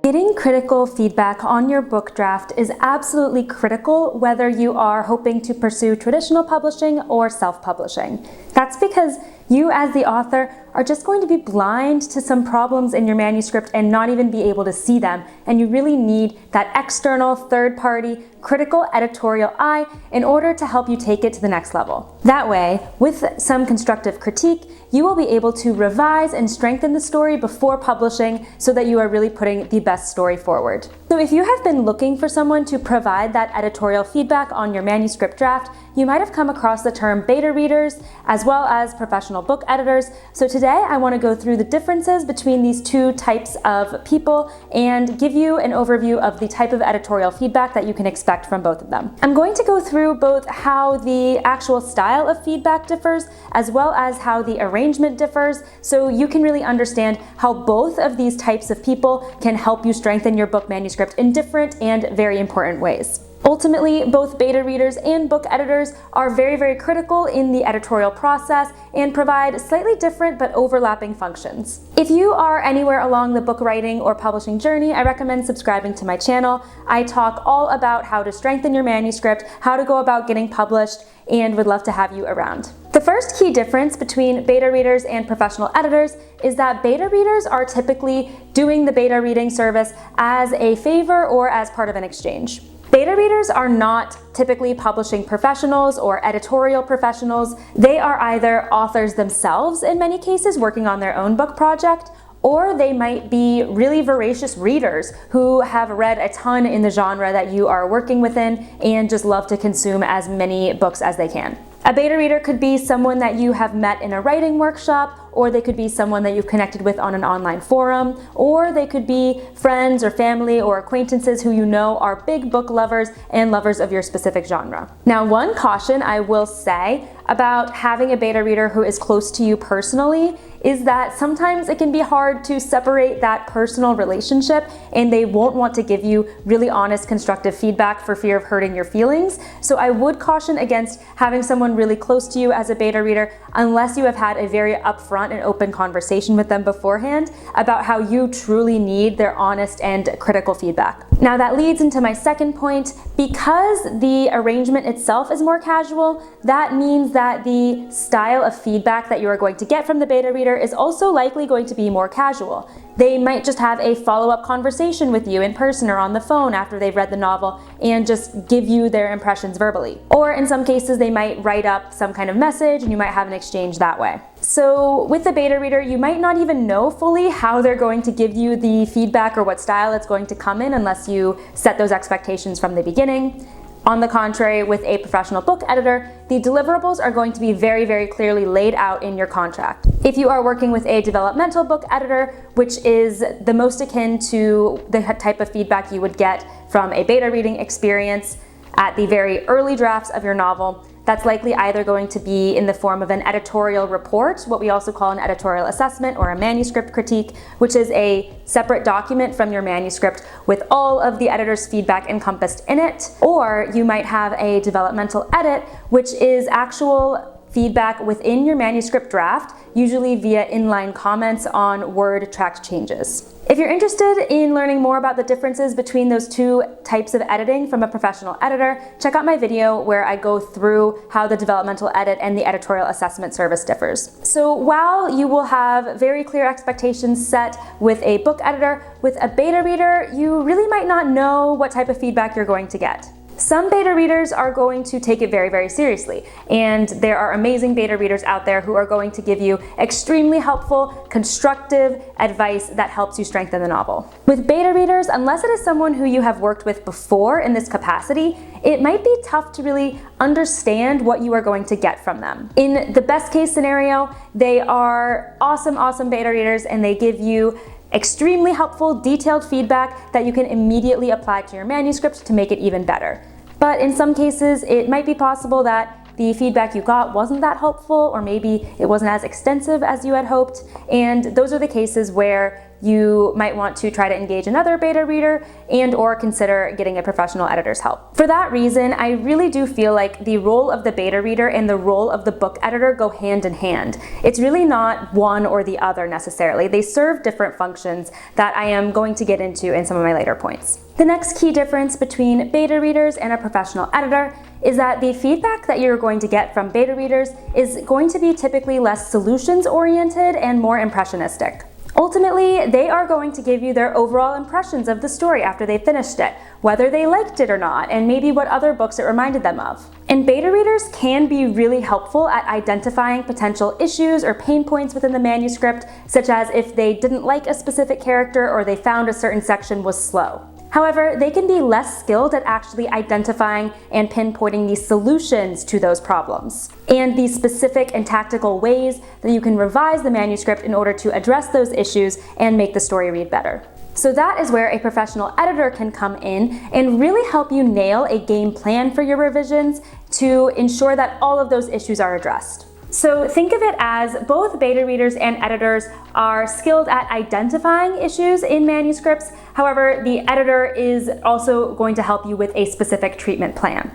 Getting critical feedback on your book draft is absolutely critical whether you are hoping to pursue traditional publishing or self-publishing. That's because you as the author are just going to be blind to some problems in your manuscript and not even be able to see them, and you really need that external third-party critical editorial eye in order to help you take it to the next level. That way, with some constructive critique, you will be able to revise and strengthen the story before publishing so that you are really putting the best story forward. So if you have been looking for someone to provide that editorial feedback on your manuscript draft, you might have come across the term beta readers as well as professional book editors. So today I want to go through the differences between these two types of people and give you an overview of the type of editorial feedback that you can expect from both of them. I'm going to go through both how the actual style of feedback differs as well as how the arrangement differs, so you can really understand how both of these types of people can help you strengthen your book manuscript in different and very important ways. Ultimately, both beta readers and book editors are very, very critical in the editorial process and provide slightly different but overlapping functions. If you are anywhere along the book writing or publishing journey, I recommend subscribing to my channel. I talk all about how to strengthen your manuscript, how to go about getting published, and would love to have you around. The first key difference between beta readers and professional editors is that beta readers are typically doing the beta reading service as a favor or as part of an exchange. Beta readers are not typically publishing professionals or editorial professionals. They are either authors themselves in many cases working on their own book project, or they might be really voracious readers who have read a ton in the genre that you are working within and just love to consume as many books as they can. A beta reader could be someone that you have met in a writing workshop, or they could be someone that you've connected with on an online forum, or they could be friends or family or acquaintances who you know are big book lovers and lovers of your specific genre. Now, one caution I will say about having a beta reader who is close to you personally is that sometimes it can be hard to separate that personal relationship, and they won't want to give you really honest, constructive feedback for fear of hurting your feelings. So I would caution against having someone really close to you as a beta reader unless you have had a very upfront and open conversation with them beforehand about how you truly need their honest and critical feedback. Now that leads into my second point. Because the arrangement itself is more casual, that means that the style of feedback that you are going to get from the beta reader is also likely going to be more casual. They might just have a follow-up conversation with you in person or on the phone after they've read the novel and just give you their impressions verbally. Or in some cases, they might write up some kind of message and you might have an exchange that way. So with the beta reader, you might not even know fully how they're going to give you the feedback or what style it's going to come in unless you set those expectations from the beginning. On the contrary, with a professional book editor, the deliverables are going to be very, very clearly laid out in your contract. If you are working with a developmental book editor, which is the most akin to the type of feedback you would get from a beta reading experience at the very early drafts of your novel, that's likely either going to be in the form of an editorial report, what we also call an editorial assessment, or a manuscript critique, which is a separate document from your manuscript with all of the editor's feedback encompassed in it. Or you might have a developmental edit, which is actual feedback within your manuscript draft, usually via inline comments on word track changes. If you're interested in learning more about the differences between those two types of editing from a professional editor, check out my video where I go through how the developmental edit and the editorial assessment service differs. So while you will have very clear expectations set with a book editor, with a beta reader, you really might not know what type of feedback you're going to get. Some beta readers are going to take it very, very seriously, and there are amazing beta readers out there who are going to give you extremely helpful, constructive advice that helps you strengthen the novel. With beta readers, unless it is someone who you have worked with before in this capacity, it might be tough to really understand what you are going to get from them. In the best case scenario, they are awesome, awesome beta readers, and they give you extremely helpful, detailed feedback that you can immediately apply to your manuscript to make it even better. But in some cases, it might be possible that the feedback you got wasn't that helpful, or maybe it wasn't as extensive as you had hoped, and those are the cases where you might want to try to engage another beta reader and or consider getting a professional editor's help. For that reason, I really do feel like the role of the beta reader and the role of the book editor go hand in hand. It's really not one or the other necessarily. They serve different functions that I am going to get into in some of my later points. The next key difference between beta readers and a professional editor is that the feedback that you're going to get from beta readers is going to be typically less solutions-oriented and more impressionistic. Ultimately, they are going to give you their overall impressions of the story after they finished it, whether they liked it or not, and maybe what other books it reminded them of. And beta readers can be really helpful at identifying potential issues or pain points within the manuscript, such as if they didn't like a specific character or they found a certain section was slow. However, they can be less skilled at actually identifying and pinpointing the solutions to those problems, and the specific and tactical ways that you can revise the manuscript in order to address those issues and make the story read better. So that is where a professional editor can come in and really help you nail a game plan for your revisions to ensure that all of those issues are addressed. So think of it as both beta readers and editors are skilled at identifying issues in manuscripts. However, the editor is also going to help you with a specific treatment plan.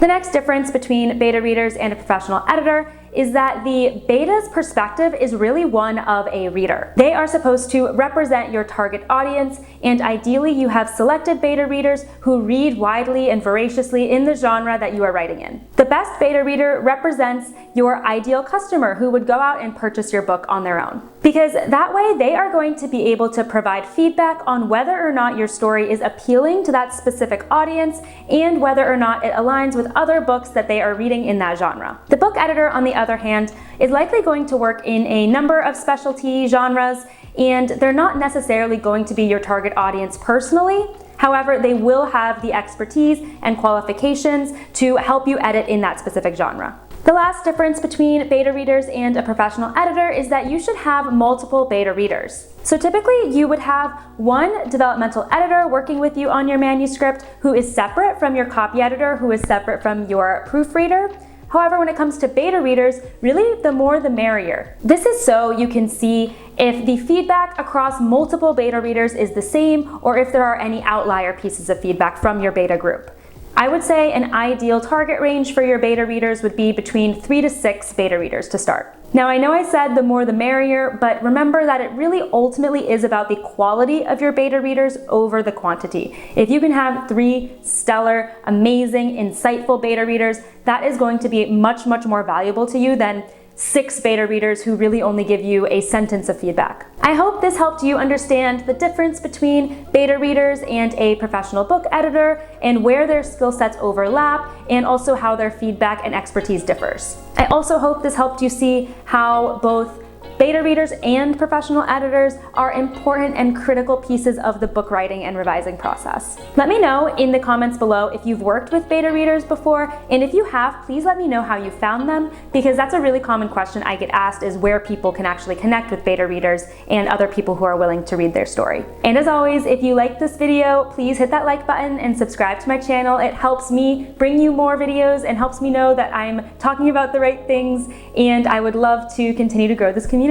The next difference between beta readers and a professional editor is that the beta's perspective is really one of a reader. They are supposed to represent your target audience, and ideally you have selected beta readers who read widely and voraciously in the genre that you are writing in. The best beta reader represents your ideal customer who would go out and purchase your book on their own. Because that way they are going to be able to provide feedback on whether or not your story is appealing to that specific audience and whether or not it aligns with other books that they are reading in that genre. The book editor, on the other hand, is likely going to work in a number of specialty genres, and they're not necessarily going to be your target audience personally. However, they will have the expertise and qualifications to help you edit in that specific genre. The last difference between beta readers and a professional editor is that you should have multiple beta readers. So typically you would have one developmental editor working with you on your manuscript who is separate from your copy editor, who is separate from your proofreader. However, when it comes to beta readers, really the more the merrier. This is so you can see if the feedback across multiple beta readers is the same or if there are any outlier pieces of feedback from your beta group. I would say an ideal target range for your beta readers would be between 3 to 6 beta readers to start. Now, I know I said the more the merrier, but remember that it really ultimately is about the quality of your beta readers over the quantity. If you can have 3 stellar, amazing, insightful beta readers, that is going to be much, much more valuable to you than 6 beta readers who really only give you a sentence of feedback. I hope this helped you understand the difference between beta readers and a professional book editor and where their skill sets overlap and also how their feedback and expertise differs. I also hope this helped you see how both beta readers and professional editors are important and critical pieces of the book writing and revising process. Let me know in the comments below if you've worked with beta readers before, and if you have, please let me know how you found them, because that's a really common question I get asked, is where people can actually connect with beta readers and other people who are willing to read their story. And as always, if you liked this video, please hit that like button and subscribe to my channel. It helps me bring you more videos and helps me know that I'm talking about the right things, and I would love to continue to grow this community.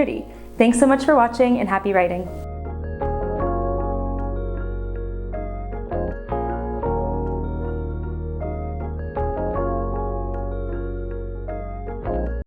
Thanks so much for watching, and happy writing.